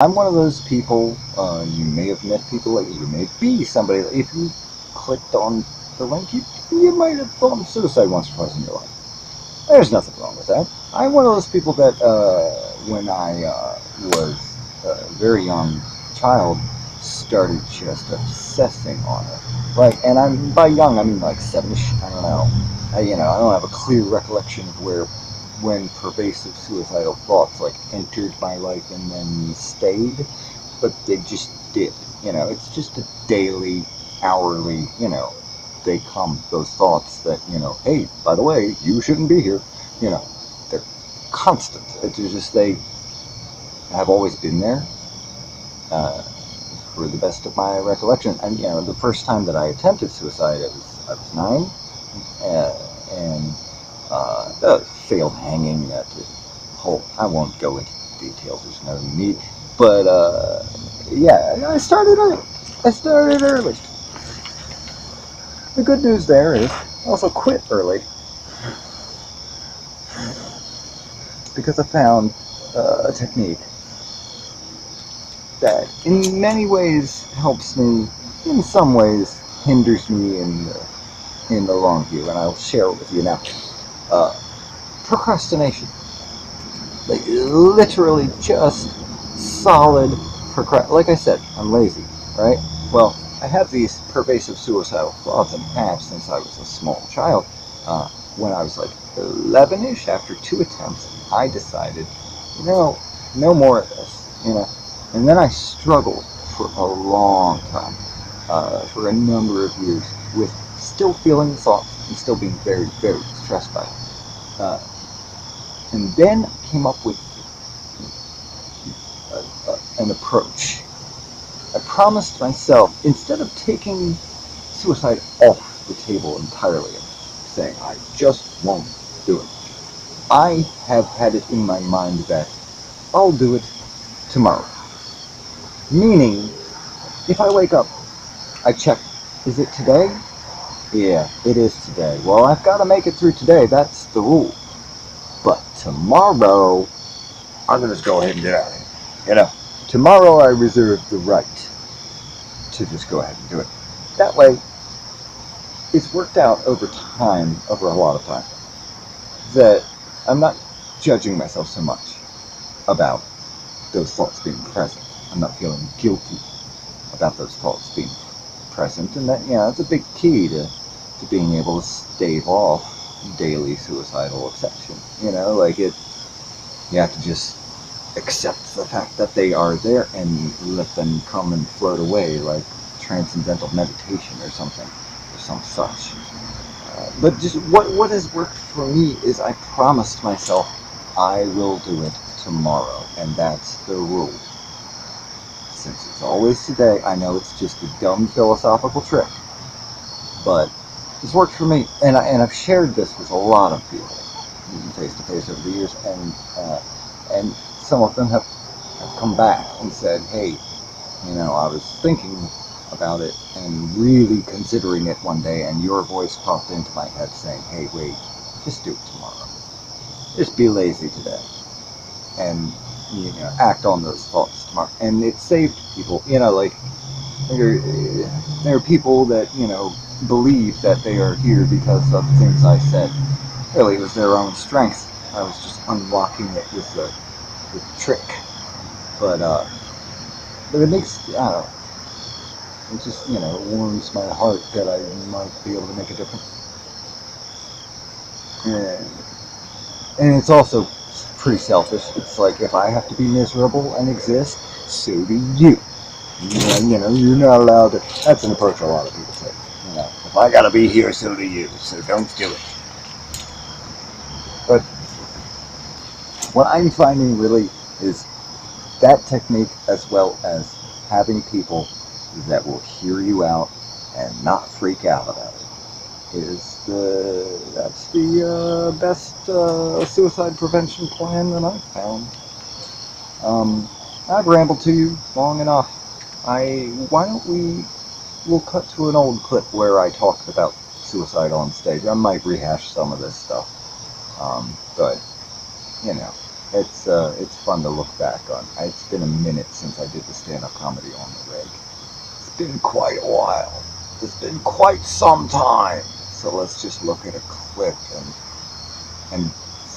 I'm one of those people, you may have met people like you may be somebody, if you clicked on the link, you might have thought of suicide once or twice in your life. There's nothing wrong with that. I'm one of those people that, when I was a very young child, started just obsessing on it. Like, and I'm by young, I mean like 7ish. I don't know. I don't have a clear recollection of when pervasive suicidal thoughts like entered my life and then stayed, but they just did. It's just a daily, hourly. They come, those thoughts that, hey, by the way, you shouldn't be here. You know, they're constant. It's just they have always been there, uh, for the best of my recollection. And the first time that I attempted suicide, I was 9, and failed hanging. That whole, I won't go into details. There's no need. But yeah, I started early. I started early. The good news there is I also quit early because I found a technique that in many ways helps me, in some ways hinders me in the long view, and I'll share it with you now. Uh, Procrastination, like literally just solid procrast. Like I said, I'm lazy, right? Well, I have these pervasive suicidal thoughts and have since I was a small child. When I was like 11ish, after 2 attempts, I decided, no more of this, And then I struggled for a long time, for a number of years, with still feeling the thoughts and still being very, very stressed by it. And then I came up with an approach. I promised myself, instead of taking suicide off the table entirely and saying, I just won't do it, I have had it in my mind that I'll do it tomorrow. Meaning, if I wake up, I check, is it today? Yeah, it is today. Well, I've got to make it through today. That's the rule. But tomorrow, I'm going to just go ahead and get out of here. Tomorrow I reserve the right to just go ahead and do it. That way, it's worked out over time, over a lot of time, that I'm not judging myself so much about those thoughts being present. I'm not feeling guilty about those thoughts being present, and that's a big key to being able to stave off daily suicidal obsession. Like you have to just accept the fact that they are there and let them come and float away like transcendental meditation or something, or some such. But just what has worked for me is I promised myself I will do it tomorrow, and that's the rule. Since it's always today, I know it's just a dumb philosophical trick, but it's worked for me, and I've shared this with a lot of people, face to face over the years, and some of them have come back and said, hey, I was thinking about it and really considering it one day, and your voice popped into my head saying, hey, wait, just do it tomorrow. Just be lazy today. And, act on those thoughts tomorrow. And it saved people, like, there are people that, believe that they are here because of things I said. Really, it was their own strength. I was just unlocking it with the trick. But, but it makes, I don't know, it just, warms my heart that I might be able to make a difference. And it's also pretty selfish. It's like, if I have to be miserable and exist, so do you. You're not allowed to. That's an approach a lot of people take. If I gotta be here, so do you. So don't do it. But what I'm finding really is that technique, as well as having people that will hear you out and not freak out about it, that's the best suicide prevention plan that I've found. I've rambled to you long enough. Why don't we'll cut to an old clip where I talked about suicide on stage. I might rehash some of this stuff, but It's fun to look back on. It's been a minute since I did the stand-up comedy on the reg. It's been quite a while. It's been quite some time. So let's just look at a clip and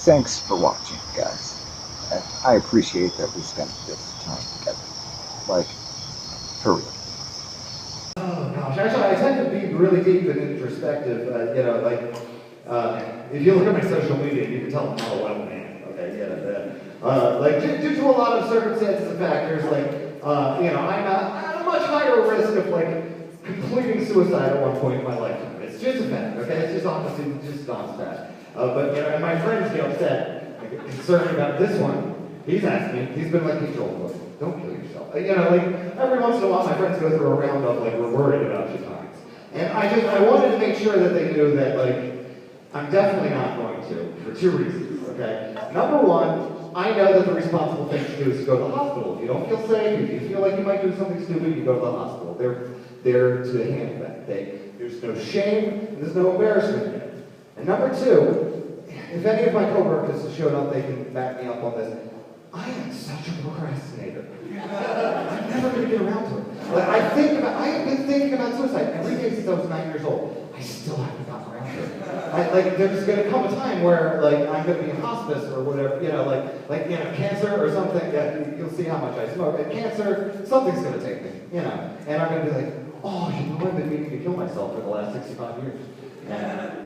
thanks for watching, guys. I appreciate that we spent this time together. Like, for real. Oh gosh, actually, I tend to be really deep and introspective. If you look at my social media, you can tell I'm not a well man. Okay, due to a lot of circumstances and factors, I'm at a much higher risk of completing suicide at one point in my lifetime. It's just a fact. Okay, it's just honestly, just honest fact. And my friends get upset, concerned about this one. He's asked me. He's been like, "Hey Joel, look, don't kill yourself." Every once in a while, my friends go through a round of we're worried about you times, and I wanted to make sure that they knew that I'm definitely not going to for two reasons. Okay, number one, I know that the responsible thing to do is to go to the hospital. If you don't feel safe, if you feel like you might do something stupid, you go to the hospital. They're there to handle that. There's no shame, there's no embarrassment there. And number two, if any of my coworkers have showed up, they can back me up on this. I am such a procrastinator. I'm never going to get around to it. I have been thinking about suicide every day since I was 9 years old. I still haven't gotten around to it. There's going to come a time where, I'm going to be in hospice or whatever, cancer or something. Yeah, you'll see how much I smoke. And cancer, something's going to take me, And I'm going to be like, oh, I've been meaning to kill myself for the last 65 years.